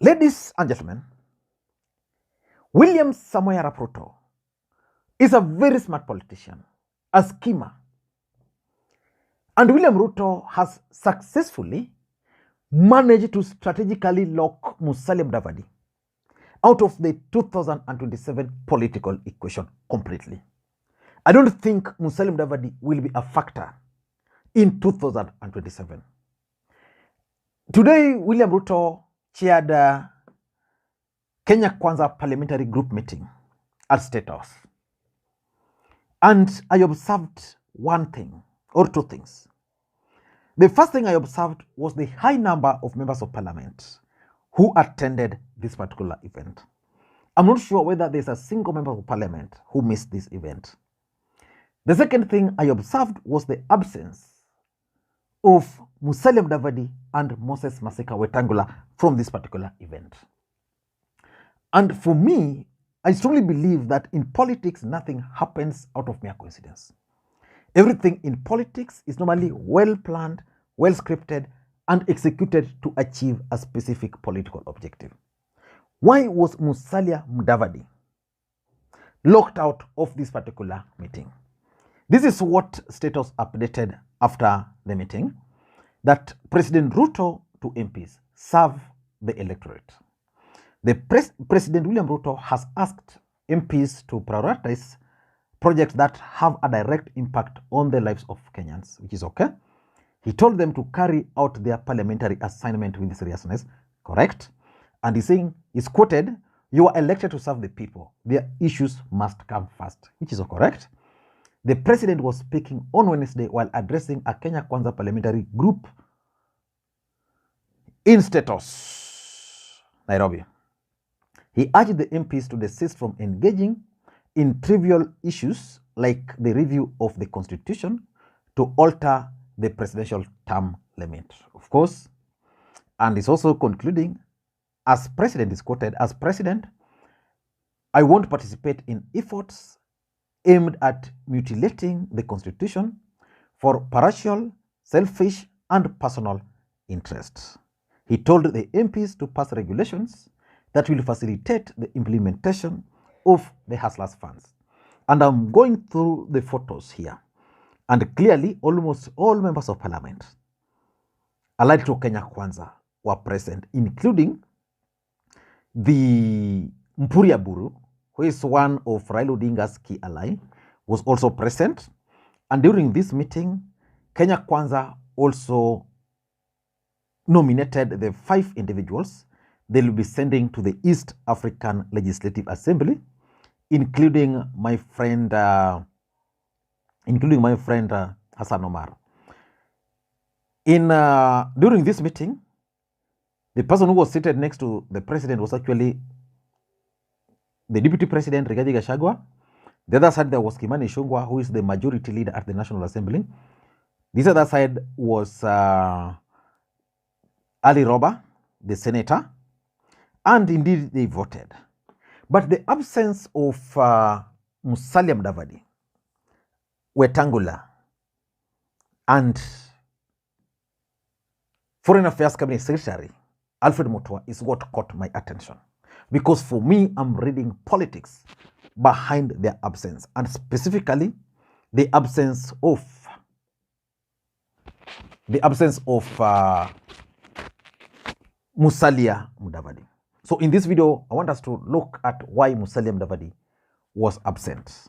Ladies and gentlemen, William Samoei Arap Ruto is a very smart politician, a schemer. And William Ruto has successfully managed to strategically lock Musalia Mudavadi out of the 2027 political equation completely. I don't think Musalia Mudavadi will be a factor in 2027. Today, William Ruto chaired Kenya Kwanza parliamentary group meeting at State House. And I observed one thing or two things. The first thing I observed was the high number of members of parliament who attended this particular event. I'm not sure whether there's a single member of parliament who missed this event. The second thing I observed was the absence of Musalia Mudavadi and Moses Masika Wetangula from this particular event. And for me, I strongly believe that in politics, nothing happens out of mere coincidence. Everything in politics is normally well planned, well scripted, and executed to achieve a specific political objective. Why was Musalia Mudavadi locked out of this particular meeting? This is what State House updated after the meeting, that President Ruto to MPs serve the electorate. President William Ruto has asked MPs to prioritize projects that have a direct impact on the lives of Kenyans, which is okay. He told them to carry out their parliamentary assignment with seriousness, correct? And he's saying, he's quoted, "You are elected to serve the people. Their issues must come first," which is correct. The president was speaking on Wednesday while addressing a Kenya Kwanza parliamentary group in State House, Nairobi. He urged the MPs to desist from engaging in trivial issues like the review of the constitution to alter the presidential term limit, of course. And he's also concluding, as president is quoted, "As president, I won't participate in efforts aimed at mutilating the constitution for parochial, selfish, and personal interests." He told the MPs to pass regulations that will facilitate the implementation of the Hustlers Funds. And I'm going through the photos here. And clearly, almost all members of parliament allied to Kenya Kwanza were present, including the Mpuria Buru, who is one of Raila Odinga's key ally, was also present. And during this meeting, Kenya Kwanza also nominated the 5 individuals they will be sending to the East African Legislative Assembly, including my friend Hassan Omar. During this meeting, the person who was seated next to the president was actually the deputy president, Rigathi Gachagua. The other side, there was Kimani Ichung'wah, who is the majority leader at the National Assembly. This other side was Ali Roba, the senator. And indeed, they voted. But the absence of Musalia Mudavadi, Wetangula, and Foreign Affairs Cabinet Secretary Alfred Mutua is what caught my attention. Because for me, I'm reading politics behind their absence, and specifically the absence of Musalia Mudavadi. So in this video, I want us to look at why Musalia Mudavadi was absent.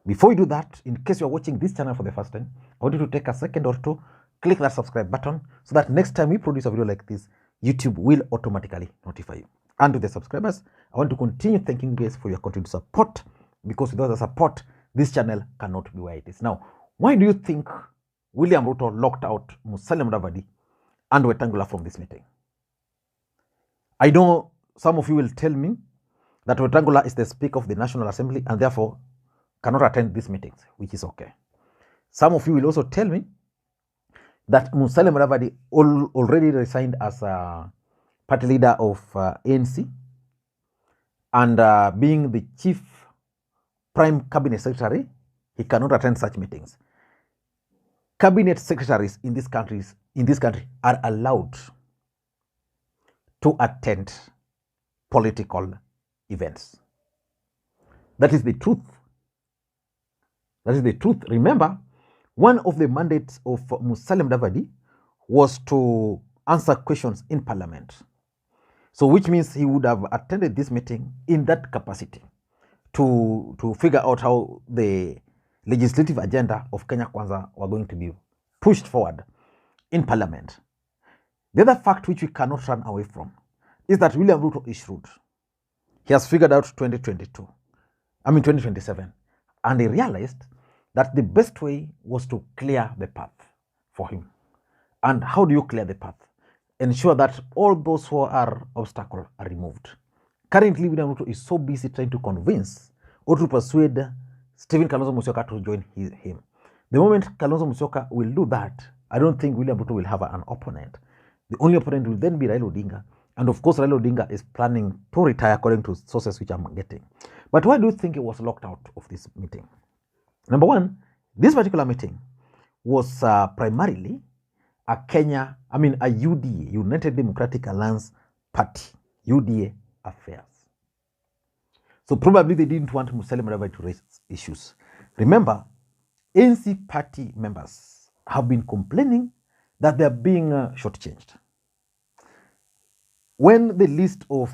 Before we do that, in case you're watching this channel for the first time, I want you to take a second or two, click that subscribe button so that next time we produce a video like this, YouTube will automatically notify you. And to the subscribers, I want to continue thanking you guys for your continued support, because without the support, this channel cannot be where it is. Now, why do you think William Ruto locked out Musalia Mudavadi and Wetangula from this meeting? I know some of you will tell me that Wetangula is the Speaker of the National Assembly and therefore cannot attend these meetings, which is okay. Some of you will also tell me that Musalia Mudavadi already resigned as a party leader of ANC, and being the chief prime cabinet secretary, he cannot attend such meetings. Cabinet secretaries in this country are allowed to attend political events. That is the truth. That is the truth. Remember, one of the mandates of Musalia Mudavadi was to answer questions in parliament. So which means he would have attended this meeting in that capacity to figure out how the legislative agenda of Kenya Kwanza were going to be pushed forward in parliament. The other fact which we cannot run away from is that William Ruto is shrewd. He has figured out 2027, and he realized that the best way was to clear the path for him. And how do you clear the path? Ensure that all those who are obstacles are removed. Currently, William Ruto is so busy trying to convince or to persuade Stephen Kalonzo Musyoka to join him. The moment Kalonzo Musyoka will do that, I don't think William Ruto will have an opponent. The only opponent will then be Raila Odinga. And of course, Raila Odinga is planning to retire according to sources which I'm getting. But why do you think he was locked out of this meeting? Number one, this particular meeting was primarily a UDA, United Democratic Alliance Party, UDA affairs. So probably they didn't want Musalia Mudavadi to raise issues. Remember, ANC party members have been complaining that they are being shortchanged. When the list of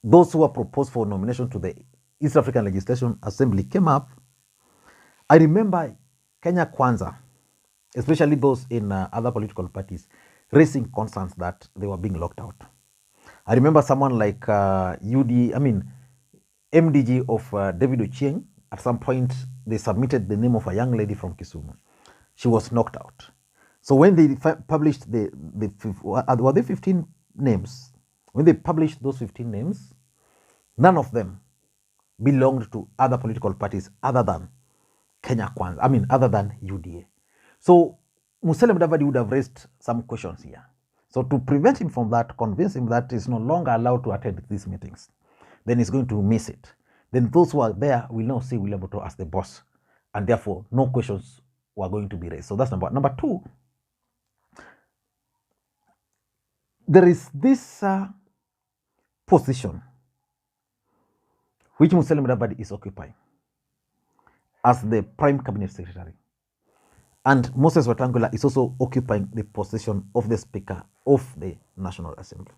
those who were proposed for nomination to the East African Legislation Assembly came up, I remember Kenya Kwanza, especially those in other political parties, raising concerns that they were being locked out. I remember someone like MDG of David Ochieng. At some point, they submitted the name of a young lady from Kisumu. She was knocked out. So when they published were there 15 names? When they published those 15 names, none of them belonged to other political parties other than Kenya Kwanza, other than UDA. So Musalia Mudavadi would have raised some questions here. So to prevent him from that, convince him that he's no longer allowed to attend these meetings, then he's going to miss it. Then those who are there will now see William Ruto as the boss, and therefore no questions were going to be raised. So that's number one. Number two, there is this position which Musalia Mudavadi is occupying as the Prime Cabinet Secretary. And Moses Wetangula is also occupying the position of the Speaker of the National Assembly.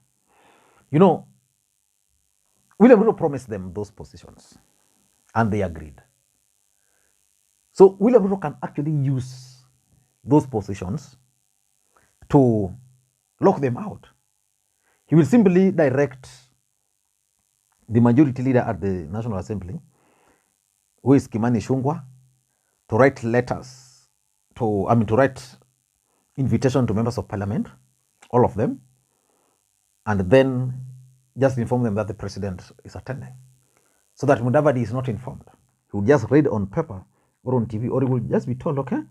You know, William Ruto promised them those positions, and they agreed. So William Ruto can actually use those positions to lock them out. He will simply direct the majority leader at the National Assembly, who is Kimani Ichung'wah, to write letters to write invitation to members of parliament, all of them, and then just inform them that the president is attending, so that Mudavadi is not informed. He will just read on paper or on TV, or he will just be told, okay,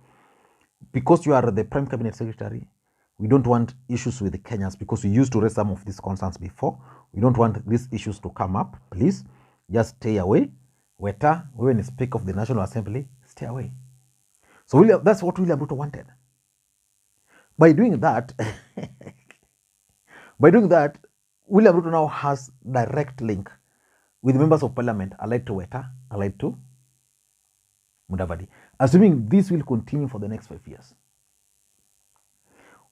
because you are the Prime Cabinet Secretary, we don't want issues with the Kenyans, because we used to raise some of these concerns before. We don't want these issues to come up. Please, just stay away. Weta, when you speak of the National Assembly, stay away. So that's what William Ruto wanted. By doing that, William Ruto now has direct link with members of parliament allied to Weta, allied to Mudavadi, assuming this will continue for the next 5 years.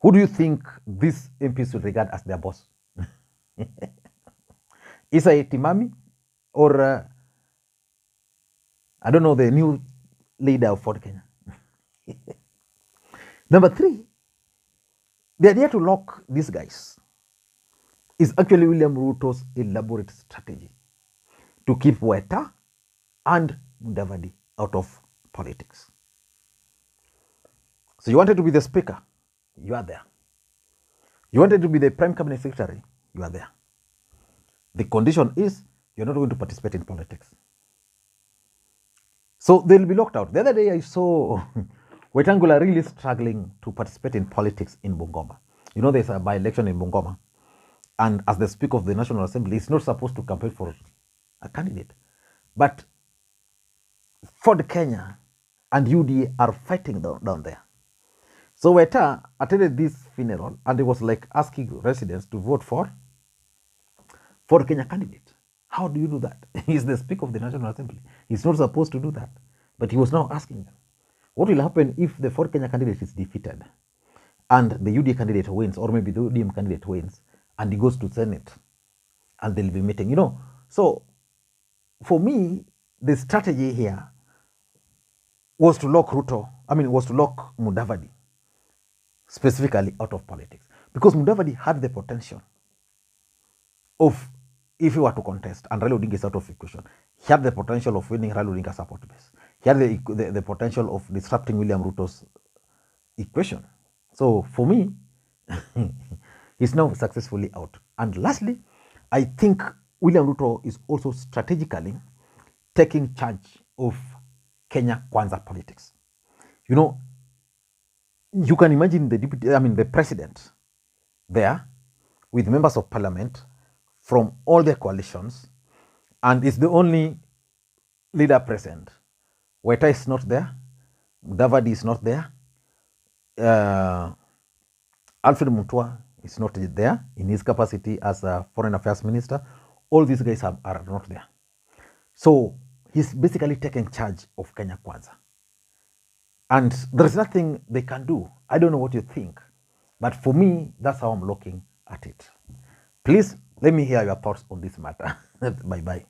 Who do you think these MPs will regard as their boss? Isa Timami or I don't know, the new leader of Ford Kenya? Number three, the idea to lock these guys is actually William Ruto's elaborate strategy to keep Weta and Mudavadi out of politics. So you wanted to be the speaker, you are there. You wanted to be the Prime Cabinet Secretary, you are there. The condition is you're not going to participate in politics. So they'll be locked out. The other day I saw Wetangula really struggling to participate in politics in Bungoma. You know, there's a by-election in Bungoma. And as the Speaker of the National Assembly, he's not supposed to campaign for a candidate. But Ford Kenya and UDA are fighting down there. So Weta attended this funeral, and it was like asking residents to vote for for Kenya candidate. How do you do that? He's the Speaker of the National Assembly. He's not supposed to do that. But he was now asking them, what will happen if the Ford Kenya candidate is defeated and the UDA candidate wins, or maybe the ODM candidate wins, and he goes to Senate and they'll be meeting, So for me, the strategy here was to lock Mudavadi specifically out of politics, because Mudavadi had the potential of, if he were to contest and Raila Odinga is out of equation, he had the potential of winning Raila Odinga's support base. He had the potential of disrupting William Ruto's equation. So for me, he's now successfully out. And lastly, I think William Ruto is also strategically taking charge of Kenya Kwanza politics. You can imagine the president there with members of parliament from all the coalitions, and it's the only leader present. Weta is not there. Mudavadi is not there. Alfred Mutua is not there in his capacity as a foreign affairs minister. All these guys are not there. So he's basically taking charge of Kenya Kwanza. And there's nothing they can do. I don't know what you think, but for me, that's how I'm looking at it. Please let me hear your thoughts on this matter. Bye-bye.